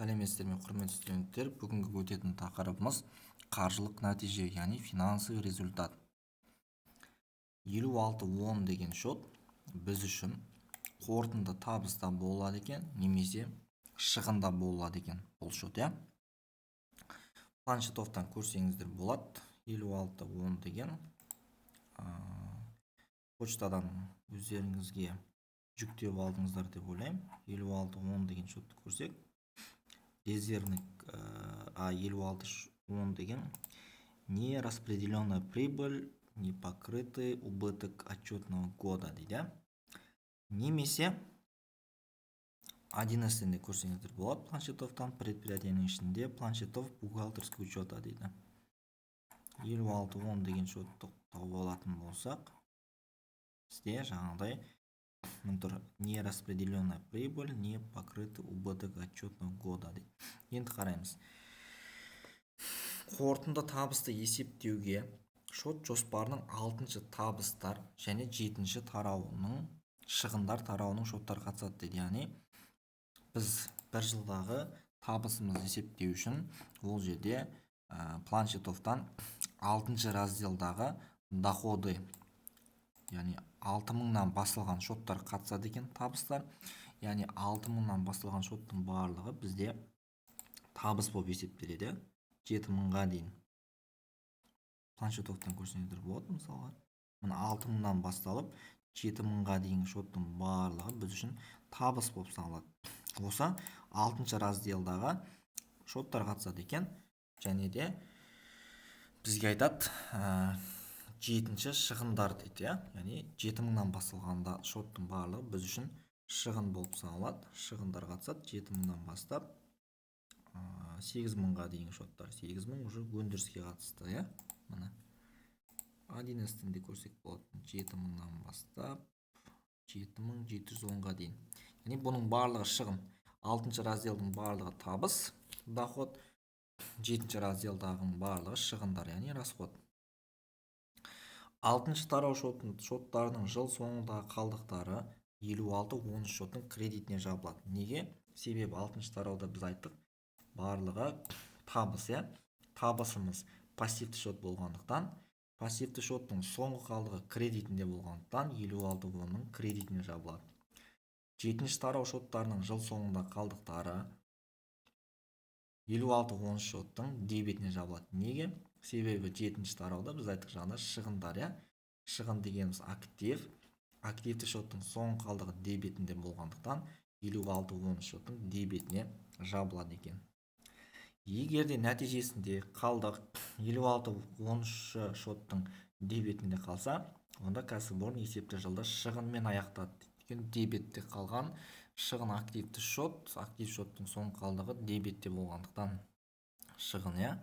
Сәлеметсіздер ме, құрметті студенттер. Бүгінгі өтетін тақырыбымыз қаржылық нәтиже, яғни финансовый результат. 56-10 деген шот біз үшін қорытынды табыста болады екен, немесе шығында болады екен бұл шот, иә. Планшетовтан көрсеңіздер болады. 56-10 деген почтадан өздеріңізге жүктеп алдыңыздар деп ойлаймын. 56-10 деген шотты көрсек, резервный 56-10 деген не распределенная прибыль, не покрытый убыток отчетного года дейді. Немесе 11-сінде көрсеңіздер болады. Планшетовтан предприятияның ішінде планшетов бухгалтерский учета дейді. 56-10 деген шотты тауып алатын болсақ, бізде жаңағыдай не распределенная прибыль, не покрытый убыток отчетного года дейді. Енді қараймыз. Қорытынды табысты есептеуге шот жоспарының 6-шы табыстар және 7-ші тарауының шығындар тарауының шоттар қатысады дейді. Яғни біз бір жылдағы табысымыз есептеу үшін ол жерде Планшетовтан 6-шы разделдағы доходы, яғни 6000-нан басылған шоттар қатысады екен табыстар. Яғни 6000-нан басылған шоттың барлығы бізде табыс болып есептеледі. 7000-ға дейін. Планшетовтан көрсеңіздер болады мысалға. Мына 6000-нан басталып 7000-ға дейінгі шоттың барлығы біз үшін табыс болып саналады. Осы 6-шы разделдағы шоттар қатысады екен. Және де бізге айтады 7-ші шығындар дейді, яғни 7000-нан басталғанда шоттың барлығы біз үшін шығын болып саналады. Шығындар қатысады 7000-нан бастап 8000-ға дейінгі шоттар. 8000 уже өндіріске қатысты, иә. Мына 11-сінде көрсек болады. 7000-нан бастап 7710-ға дейін. Яғни бұның барлығы шығын. 6-шы разделдің барлығы табыс, доход, 7-ші разделдағының барлығы шығындар, яғни расход. 6-шы тарау шоттарының жыл соңындағы қалдықтары 56-13 шоттың кредитіне жабылады. Неге? Себебі 6-шы тарауда біз айттық, барлығы табыс, иә. Табысымыз пассивті шот болғандықтан, пассивті шоттың соңғы қалдығы кредитінде болғандықтан 56-10-ның кредитіне жабылады. 7-ші тарау шоттарының жыл соңында қалдықтары 56-13 шоттың дебетіне жабылады. Неге? Себебі 7-ші тарауда біз айттық жаңағыда шығындар, иә. Шығын дегеніміз актив. Активті шоттың соңғы қалдығы дебетінде болғандықтан 56-13 шоттың дебетіне жабылады екен. Егер де нәтижесінде қалдық 56-13 шоттың дебетінде қалса, онда кәсіпорын есепті жылды шығынмен аяқтады. Дебетте қалған шығын активті шот, актив шоттың соңғы қалдығы дебетте болғандықтан шығын, иә.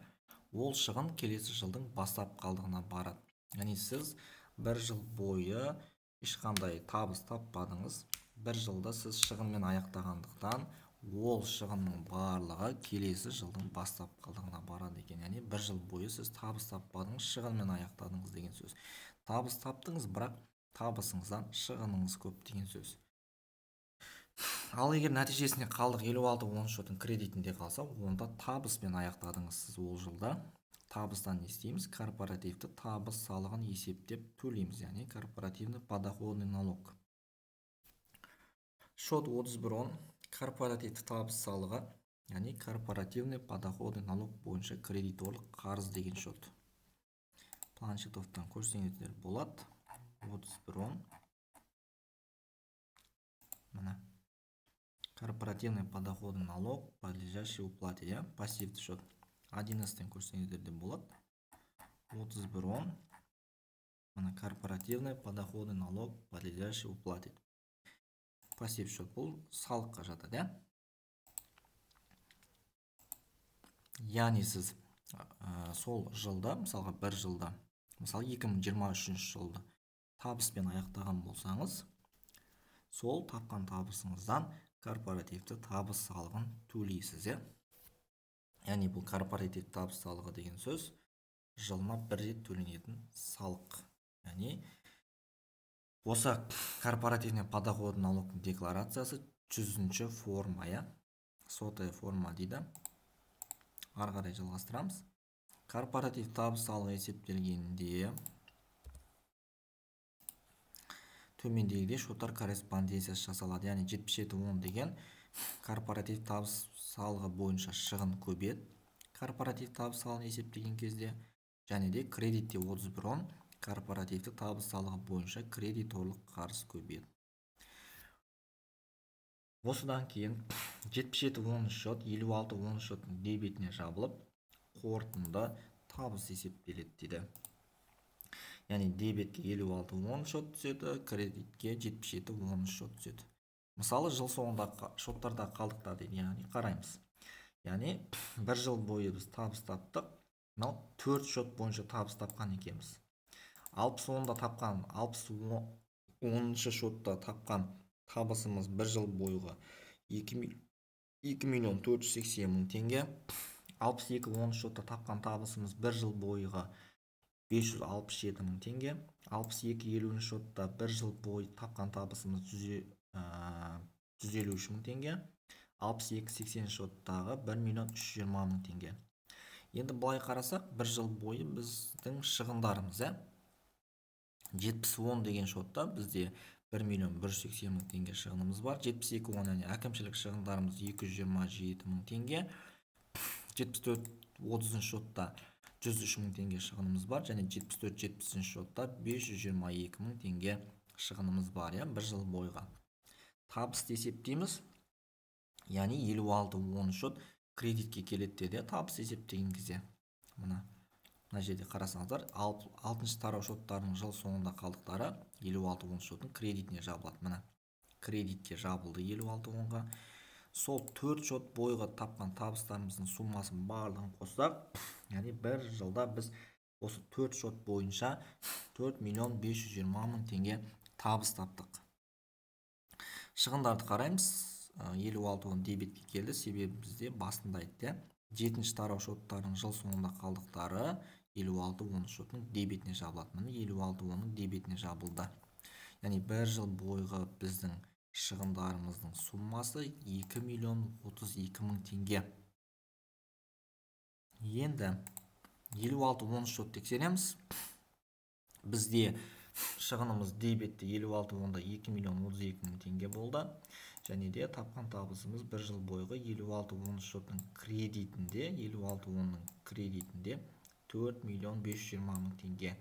Ол шығын келесі жылдың бастап қалдығына барады. Яғни сіз бір жыл бойы ешқандай табыс таппадыңыз. Бір жылда сіз шығынмен аяқтағандықтан ол шығынның барлығы келесі жылдың бастап қалдығына барады екен. Яғни бір жыл бойы сіз табыс таппадыңыз, шығынмен аяқтадыңыз деген сөз. Табыс таптыңыз, бірақ табысыңыздан шығыныңыз көп деген сөз. Ал егер нәтижесінде қалдық 56-13 шоттың кредитінде қалса, онда табыспен аяқтадыңыз сіз ол жылда. Табыстан не істейміз? Корпоративті табыс салығын есептеп төлейміз, яғни корпоративный подоходный налог. Шот 31-10 корпоративті табыс салығы, яғни корпоративный подоходный налог бойынша кредиторлық қарыз деген шот. Планшетовтан көрсеңіздер болады. 31-10. Мына корпоративный подоходный налог, подлежащий уплате, иә, пассивті шот. 11-тен көрсеңіздер де болады. 31-10. Мына корпоративный подоходный налог, подлежащий уплате. Пассив шот бұл салыққа жатады, иә. Яғни сіз сол жылда, мысалға бір жылда, мысалы 2023 жылда табыспен аяқтаған болсаңыз, сол тапқан табысыңыздан корпоративті табыс салығын төлейсіз, иә. Яғни бұл корпоративті табыс салығы деген сөз жылына бір рет төленетін салық. Яғни осы корпоративный подоходный налогтың декларациясы 100-ші форма, иә. сотая форма дейді. Ары қарай жалғастырамыз. Корпоратив табыс салығы есептелгенде төмендегідей шоттар корреспонденциясы жасалады. Яғни 77.10 деген корпоратив табыс салығы бойынша шығын көбейеді корпоратив табыс салығын есептеген кезде, және де кредитте 31.10 корпоративті табыс салығы бойынша кредиторлық қарыз көбейеді. Осыдан кейін 77.10 шот 56.10 шоттың дебетіне жабылып, қорытынды табыс есептеледі дейді. Яғни дебетке 56.10 шот түседі, кредитке 77.10 шот түседі. Мысалы, жыл соңында шоттарда қалдықтар дейді. Яғни қараймыз. Яғни бір жыл бойы біз табыс таптық. Мынау 4 шот бойынша табыс тапқан екенбіз. 60.10-да тапқан, 60.10 шотта тапқан табысымыз бір жыл бойғы 2.480.000 теңге. 62.10 шотта тапқан табысымыз бір жыл бойғы 567.000 теңге. 62.50 шотта бір жыл бойы тапқан табысымыз 153.000 теңге. 62.80 шоттағы 1.320.000 теңге. Енді былай қарасақ, бір жыл бойы біздің шығындарымыз, 70.10 деген шотта бізде 1.180.000 теңге шығынымыз бар. 72.10 яғни әкімшілік шығындарымыз 227.000 теңге. 74.30 шотта 103.000 теңге шығынымыз бар, және 74.70 шотта 522.000 теңге шығынымыз бар, бір жыл бойға. Табысты есептейміз. Яғни 56.10 шот кредитке келеді деді. Табыс есептеген кезде. Мына жерде қарасаңыздар, 6-шы тарау шоттарының жыл соңында қалдықтары 56.10 шоттың кредитіне жабылады. Мына кредитке жабылды 56.10-ға. Сол 4 шот бойға тапқан табыстарымыздың суммасын барлығын қоссақ, яғни бір жылда біз осы 4 шот бойынша 4.520.000 теңге табыс таптық. Шығындарды қараймыз. 56.10 дебетке келді, себебі бізде басында айтты. 7-ші тарау шоттарының жыл соңында қалдықтары 56.10 шотының дебетіне жабылады. Міне 56.10-ның дебетіне жабылды. Яғни бір жыл бойғы біздің шығындарымыздың суммасы 2.032.000 теңге. Енді 56.10 шот тексереміз. Бізде шығынымыз дебетте 56.10-да 2.032.000 теңге болды. Және де тапқан табысымыз бір жыл бойғы 56.10 шоттың кредитінде, 56.10-ның кредитінде 4.520.000 теңге.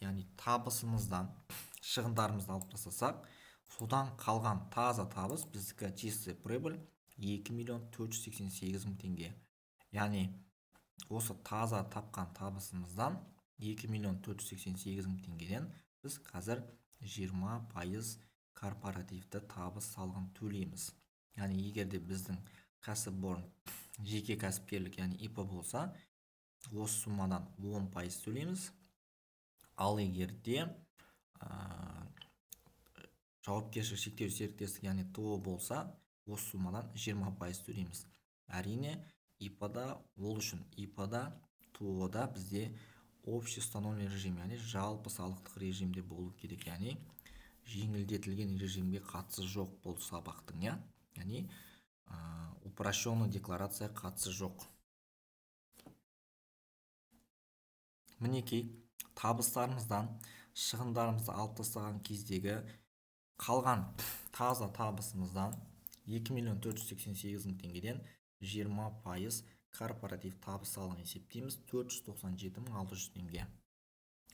Яғни табысымыздан шығындарымызды алып тастасақ, содан қалған таза табыс біздікі чистая прибыль 2.488.000 теңге. Яғни осы таза тапқан табысымыздан 2.488.000 теңгеден біз қазір 20% корпоративті табыс салығын төлейміз. Яғни егерде біздің кәсіпорын жеке кәсіпкерлік, яғни ИП болса, осы суммадан 10% төлейміз. Ал егерде жауапкершілігі шектеулі серіктестік, яғни ТО болса, осы суммадан 20% төлейміз. Әрине, ИП-да ол үшін ИП-да, ТО-да бізде общий установленный режим, яғни жалпы салықтық режимде болу керек, яғни жеңілдетілген режимге қатысы жоқ бұл сабақтың, яғни упрощенный декларация қатысы жоқ. Мінекей, табыстарымыздан шығындарымызды алып тастаған кездегі қалған таза табысымыздан 2.488.000 теңгеден 20% корпоратив табыс салығын есептейміз, 497.600 теңге.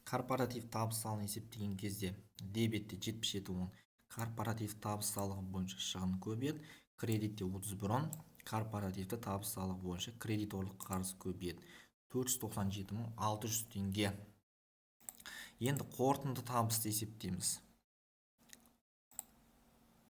Корпоратив табыс салығын есептеген кезде дебетте 77.10 корпоратив табыс салығы бойынша шығын көбейеді, кредитте 31.10 корпоративті табыс салығы бойынша кредиторлық қарыз көбейеді, 497.600 теңге. Енді қорытынды табысты есептейміз.